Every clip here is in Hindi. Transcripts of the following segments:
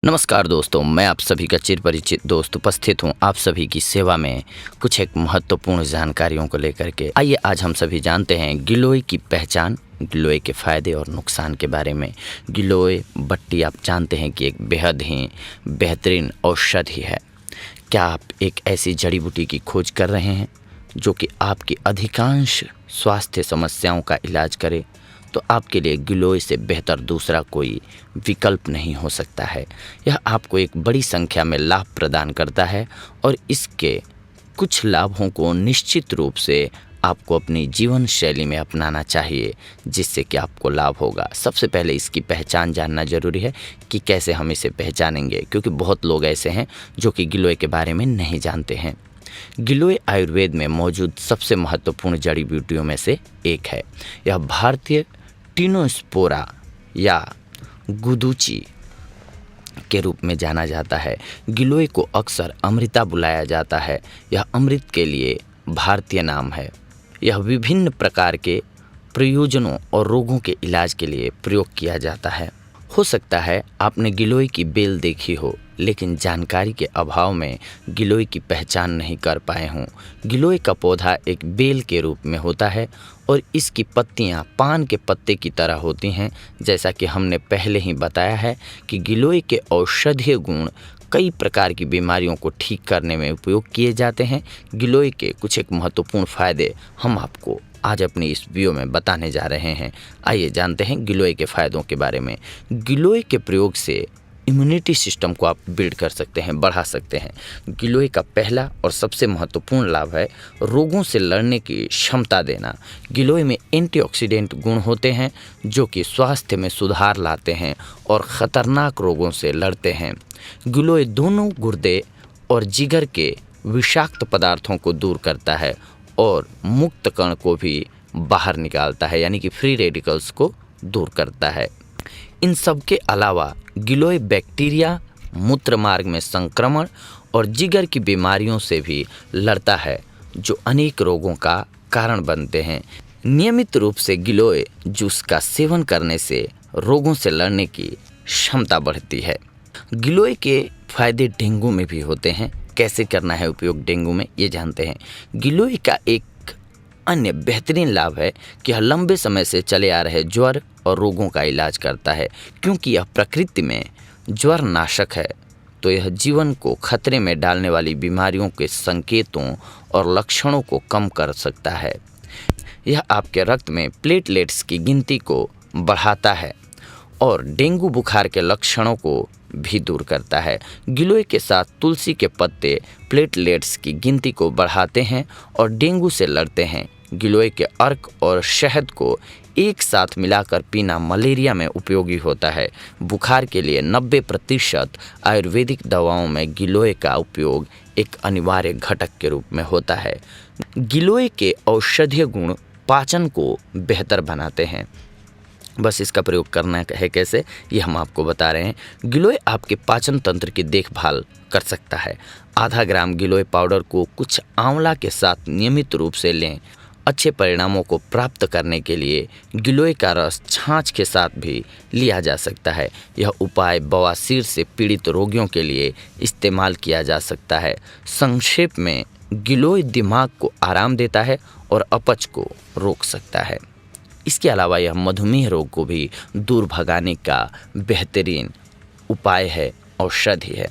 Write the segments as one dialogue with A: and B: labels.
A: नमस्कार दोस्तों, मैं आप सभी का चिर परिचित दोस्त उपस्थित हूँ आप सभी की सेवा में कुछ एक महत्वपूर्ण जानकारियों को लेकर के। आइए आज हम सभी जानते हैं गिलोय की पहचान, गिलोय के फ़ायदे और नुकसान के बारे में। गिलोय बट्टी आप जानते हैं कि एक बेहद ही बेहतरीन औषधि है। क्या आप एक ऐसी जड़ी बूटी की खोज कर रहे हैं जो कि आपकी अधिकांश स्वास्थ्य समस्याओं का इलाज करे? तो आपके लिए गिलोय से बेहतर दूसरा कोई विकल्प नहीं हो सकता है। यह आपको एक बड़ी संख्या में लाभ प्रदान करता है और इसके कुछ लाभों को निश्चित रूप से आपको अपनी जीवन शैली में अपनाना चाहिए, जिससे कि आपको लाभ होगा। सबसे पहले इसकी पहचान जानना ज़रूरी है कि कैसे हम इसे पहचानेंगे, क्योंकि बहुत लोग ऐसे हैं जो कि गिलोय के बारे में नहीं जानते हैं। गिलोय आयुर्वेद में मौजूद सबसे महत्वपूर्ण जड़ी बूटियों में से एक है। यह भारतीय टिनोस्पोरा या गुदुची के रूप में जाना जाता है। गिलोय को अक्सर अमृता बुलाया जाता है। यह अमृत के लिए भारतीय नाम है। यह विभिन्न प्रकार के प्रयोजनों और रोगों के इलाज के लिए प्रयोग किया जाता है। हो सकता है आपने गिलोय की बेल देखी हो, लेकिन जानकारी के अभाव में गिलोय की पहचान नहीं कर पाए हों। गिलोय का पौधा एक बेल के रूप में होता है और इसकी पत्तियां पान के पत्ते की तरह होती हैं। जैसा कि हमने पहले ही बताया है कि गिलोय के औषधीय गुण कई प्रकार की बीमारियों को ठीक करने में उपयोग किए जाते हैं। गिलोय के कुछ एक महत्वपूर्ण फ़ायदे हम आपको आज अपनी इस वीडियो में बताने जा रहे हैं। आइए जानते हैं गिलोय के फ़ायदों के बारे में। गिलोय के प्रयोग से इम्यूनिटी सिस्टम को आप बिल्ड कर सकते हैं, बढ़ा सकते हैं। गिलोय का पहला और सबसे महत्वपूर्ण लाभ है रोगों से लड़ने की क्षमता देना। गिलोय में एंटीऑक्सीडेंट गुण होते हैं जो कि स्वास्थ्य में सुधार लाते हैं और ख़तरनाक रोगों से लड़ते हैं। गिलोय दोनों गुर्दे और जिगर के विषाक्त पदार्थों को दूर करता है और मुक्त कण को भी बाहर निकालता है, यानी कि फ्री रेडिकल्स को दूर करता है। इन सब के अलावा गिलोय बैक्टीरिया, मूत्र मार्ग में संक्रमण और जिगर की बीमारियों से भी लड़ता है, जो अनेक रोगों का कारण बनते हैं। नियमित रूप से गिलोय जूस का सेवन करने से रोगों से लड़ने की क्षमता बढ़ती है। गिलोय के फायदे डेंगू में भी होते हैं। कैसे करना है उपयोग डेंगू में, ये जानते हैं। गिलोय का एक अन्य बेहतरीन लाभ है कि यह लंबे समय से चले आ रहे ज्वर और रोगों का इलाज करता है। क्योंकि यह प्रकृति में ज्वर नाशक है, तो यह जीवन को खतरे में डालने वाली बीमारियों के संकेतों और लक्षणों को कम कर सकता है। यह आपके रक्त में प्लेटलेट्स की गिनती को बढ़ाता है और डेंगू बुखार के लक्षणों को भी दूर करता है। गिलोय के साथ तुलसी के पत्ते प्लेटलेट्स की गिनती को बढ़ाते हैं और डेंगू से लड़ते हैं। गिलोय के अर्क और शहद को एक साथ मिलाकर पीना मलेरिया में उपयोगी होता है। बुखार के लिए 90% आयुर्वेदिक दवाओं में गिलोय का उपयोग एक अनिवार्य घटक के रूप में होता है। गिलोय के औषधीय गुण पाचन को बेहतर बनाते हैं। बस इसका प्रयोग करना है कैसे, ये हम आपको बता रहे हैं। गिलोय आपके पाचन तंत्र की देखभाल कर सकता है। आधा ग्राम गिलोय पाउडर को कुछ आंवला के साथ नियमित रूप से लें। अच्छे परिणामों को प्राप्त करने के लिए गिलोय का रस छाछ के साथ भी लिया जा सकता है। यह उपाय बवासीर से पीड़ित रोगियों के लिए इस्तेमाल किया जा सकता है। संक्षेप में, गिलोय दिमाग को आराम देता है और अपच को रोक सकता है। इसके अलावा यह मधुमेह रोग को भी दूर भगाने का बेहतरीन उपाय है, औषधि है।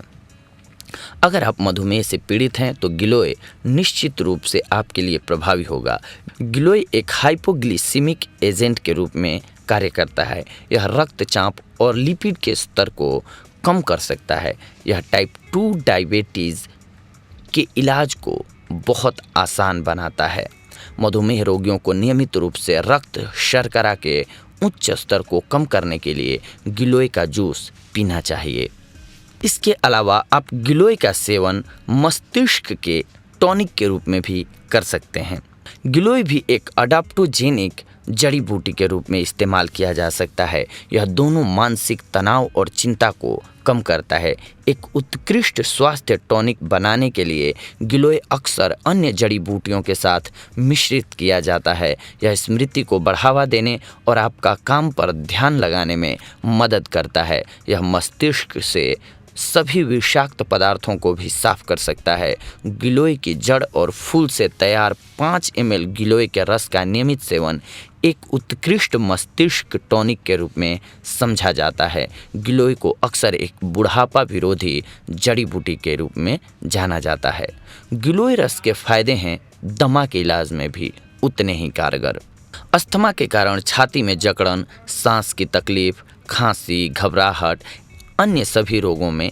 A: अगर आप मधुमेह से पीड़ित हैं तो गिलोय निश्चित रूप से आपके लिए प्रभावी होगा। गिलोय एक हाइपोग्लिसिमिक एजेंट के रूप में कार्य करता है। यह रक्तचाप और लिपिड के स्तर को कम कर सकता है। यह टाइप 2 डायबिटीज़ के इलाज को बहुत आसान बनाता है। मधुमेह रोगियों को नियमित रूप से रक्त शर्करा के उच्च स्तर को कम करने के लिए गिलोय का जूस पीना चाहिए। इसके अलावा आप गिलोय का सेवन मस्तिष्क के टॉनिक के रूप में भी कर सकते हैं। गिलोय भी एक अडाप्टोजेनिक जड़ी बूटी के रूप में इस्तेमाल किया जा सकता है। यह दोनों मानसिक तनाव और चिंता को कम करता है। एक उत्कृष्ट स्वास्थ्य टॉनिक बनाने के लिए गिलोय अक्सर अन्य जड़ी बूटियों के साथ मिश्रित किया जाता है। यह स्मृति को बढ़ावा देने और आपका काम पर ध्यान लगाने में मदद करता है। यह मस्तिष्क से सभी विषाक्त पदार्थों को भी साफ कर सकता है। गिलोय की जड़ और फूल से तैयार 5 ml गिलोय के रस का नियमित सेवन एक उत्कृष्ट मस्तिष्क टॉनिक के रूप में समझा जाता है। गिलोय को अक्सर एक बुढ़ापा विरोधी जड़ी बूटी के रूप में जाना जाता है। गिलोय रस के फायदे हैं दमा के इलाज में भी उतने ही कारगर। अस्थमा के कारण छाती में जकड़न, सांस की तकलीफ, खांसी, घबराहट, अन्य सभी रोगों में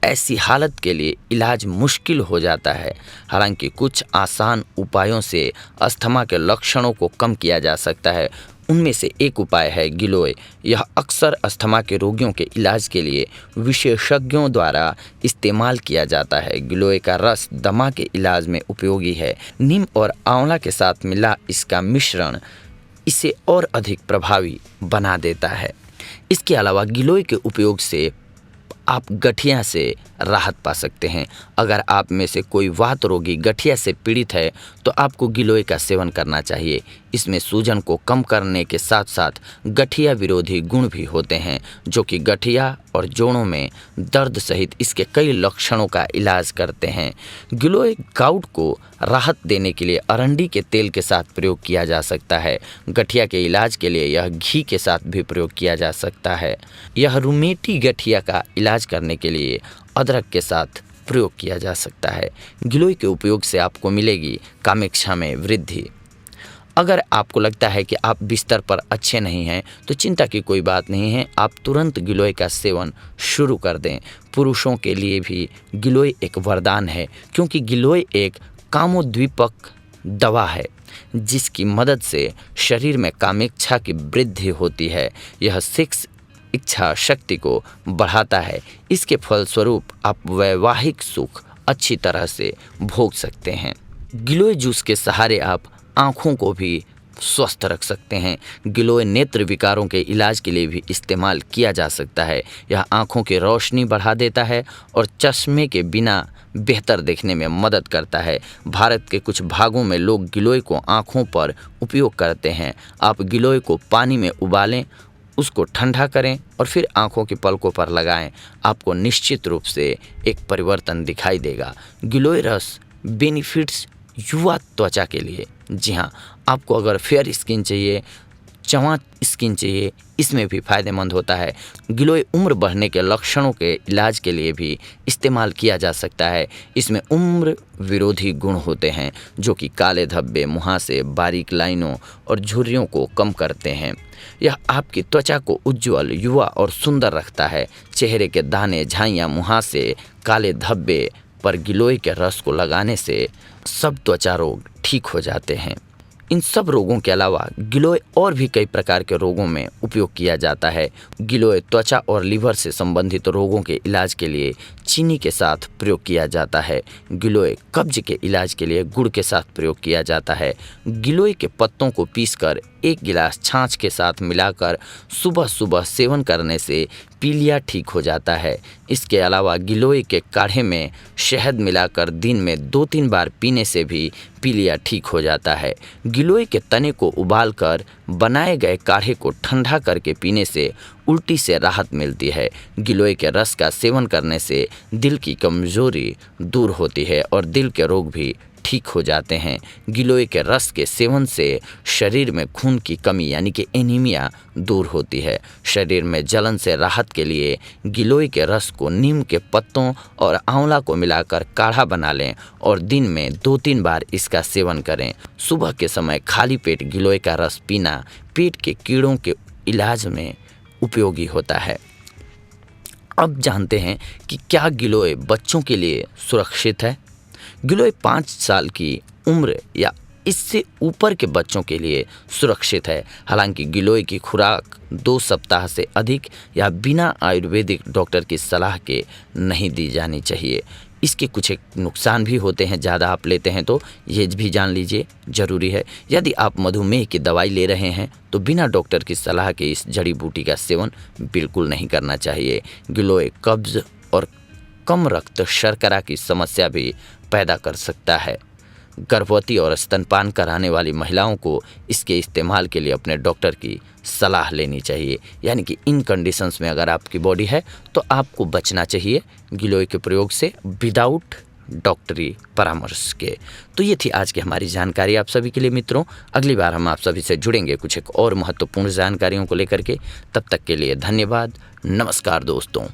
A: ऐसी हालत के लिए इलाज मुश्किल हो जाता है। हालांकि कुछ आसान उपायों से अस्थमा के लक्षणों को कम किया जा सकता है। उनमें से एक उपाय है गिलोय। यह अक्सर अस्थमा के रोगियों के इलाज के लिए विशेषज्ञों द्वारा इस्तेमाल किया जाता है। गिलोय का रस दमा के इलाज में उपयोगी है। नीम और आंवला के साथ मिला इसका मिश्रण इसे और अधिक प्रभावी बना देता है। इसके अलावा गिलोय के उपयोग से आप गठिया से राहत पा सकते हैं। अगर आप में से कोई वात रोगी गठिया से पीड़ित है तो आपको गिलोय का सेवन करना चाहिए। इसमें सूजन को कम करने के साथ साथ गठिया विरोधी गुण भी होते हैं, जो कि गठिया और जोड़ों में दर्द सहित इसके कई लक्षणों का इलाज करते हैं। गिलोय गाउट को राहत देने के लिए अरंडी के तेल के साथ प्रयोग किया जा सकता है। गठिया के इलाज के लिए यह घी के साथ भी प्रयोग किया जा सकता है। यह रुमेटी गठिया का इलाज करने के लिए अदरक के साथ प्रयोग किया जा सकता है। गिलोय के उपयोग से आपको मिलेगी कामेक्षा में वृद्धि। अगर आपको लगता है कि आप बिस्तर पर अच्छे नहीं हैं तो चिंता की कोई बात नहीं है, आप तुरंत गिलोय का सेवन शुरू कर दें। पुरुषों के लिए भी गिलोय एक वरदान है, क्योंकि गिलोय एक कामोद्दीपक दवा है जिसकी मदद से शरीर में कामेक्षा की वृद्धि होती है। यह सेक्स इच्छा शक्ति को बढ़ाता है। इसके फलस्वरूप आप वैवाहिक सुख अच्छी तरह से भोग सकते हैं। गिलोय जूस के सहारे आप आँखों को भी स्वस्थ रख सकते हैं। गिलोय नेत्र विकारों के इलाज के लिए भी इस्तेमाल किया जा सकता है। यह आँखों की रोशनी बढ़ा देता है और चश्मे के बिना बेहतर देखने में मदद करता है। भारत के कुछ भागों में लोग गिलोय को आँखों पर उपयोग करते हैं। आप गिलोय को पानी में उबालें, उसको ठंडा करें और फिर आँखों की पलकों पर लगाएं। आपको निश्चित रूप से एक परिवर्तन दिखाई देगा। गिलोय रस बेनिफिट्स युवा त्वचा के लिए। जी हाँ, आपको अगर फेयर स्किन चाहिए, चमक स्किन चाहिए, इसमें भी फ़ायदेमंद होता है। गिलोय उम्र बढ़ने के लक्षणों के इलाज के लिए भी इस्तेमाल किया जा सकता है। इसमें उम्र विरोधी गुण होते हैं जो कि काले धब्बे, मुहासे, बारीक लाइनों और झुर्रियों को कम करते हैं। यह आपकी त्वचा को उज्ज्वल, युवा और सुंदर रखता है। चेहरे के दाने, झाइयाँ, मुहासे, काले धब्बे पर गिलोय के रस को लगाने से सब त्वचा रोग ठीक हो जाते हैं। इन सब रोगों के अलावा गिलोय और भी कई प्रकार के रोगों में उपयोग किया जाता है। गिलोय त्वचा और लीवर से संबंधित रोगों के इलाज के लिए चीनी के साथ प्रयोग किया जाता है। गिलोय कब्ज के इलाज के लिए गुड़ के साथ प्रयोग किया जाता है। गिलोय के पत्तों को पीसकर 1 गिलास छाछ के साथ मिलाकर सुबह सुबह सेवन करने से पीलिया ठीक हो जाता है। इसके अलावा गिलोय के काढ़े में शहद मिलाकर दिन में 2-3 बार पीने से भी पीलिया ठीक हो जाता है। गिलोय के तने को उबालकर बनाए गए काढ़े को ठंडा करके पीने से उल्टी से राहत मिलती है। गिलोय के रस का सेवन करने से दिल की कमजोरी दूर होती है और दिल के रोग भी ठीक हो जाते हैं। गिलोय के रस के सेवन से शरीर में खून की कमी यानी कि एनीमिया दूर होती है। शरीर में जलन से राहत के लिए गिलोय के रस को नीम के पत्तों और आंवला को मिलाकर काढ़ा बना लें और दिन में 2-3 बार इसका सेवन करें। सुबह के समय खाली पेट गिलोय का रस पीना पेट के कीड़ों के इलाज में उपयोगी होता है। अब जानते हैं कि क्या गिलोय बच्चों के लिए सुरक्षित है। गिलोय 5 साल की उम्र या इससे ऊपर के बच्चों के लिए सुरक्षित है। हालांकि गिलोय की खुराक 2 सप्ताह से अधिक या बिना आयुर्वेदिक डॉक्टर की सलाह के नहीं दी जानी चाहिए। इसके कुछ एक नुकसान भी होते हैं, ज़्यादा आप लेते हैं तो ये भी जान लीजिए, ज़रूरी है। यदि आप मधुमेह की दवाई ले रहे हैं तो बिना डॉक्टर की सलाह के इस जड़ी बूटी का सेवन बिल्कुल नहीं करना चाहिए। गिलोय कब्ज और कम रक्त शर्करा की समस्या भी पैदा कर सकता है। गर्भवती और स्तनपान कराने वाली महिलाओं को इसके इस्तेमाल के लिए अपने डॉक्टर की सलाह लेनी चाहिए। यानी कि इन कंडीशंस में अगर आपकी बॉडी है तो आपको बचना चाहिए गिलोय के प्रयोग से विदाउट डॉक्टरी परामर्श के। तो ये थी आज की हमारी जानकारी आप सभी के लिए मित्रों। अगली बार हम आप सभी से जुड़ेंगे कुछ एक और महत्वपूर्ण जानकारियों को लेकर के। तब तक के लिए धन्यवाद। नमस्कार दोस्तों।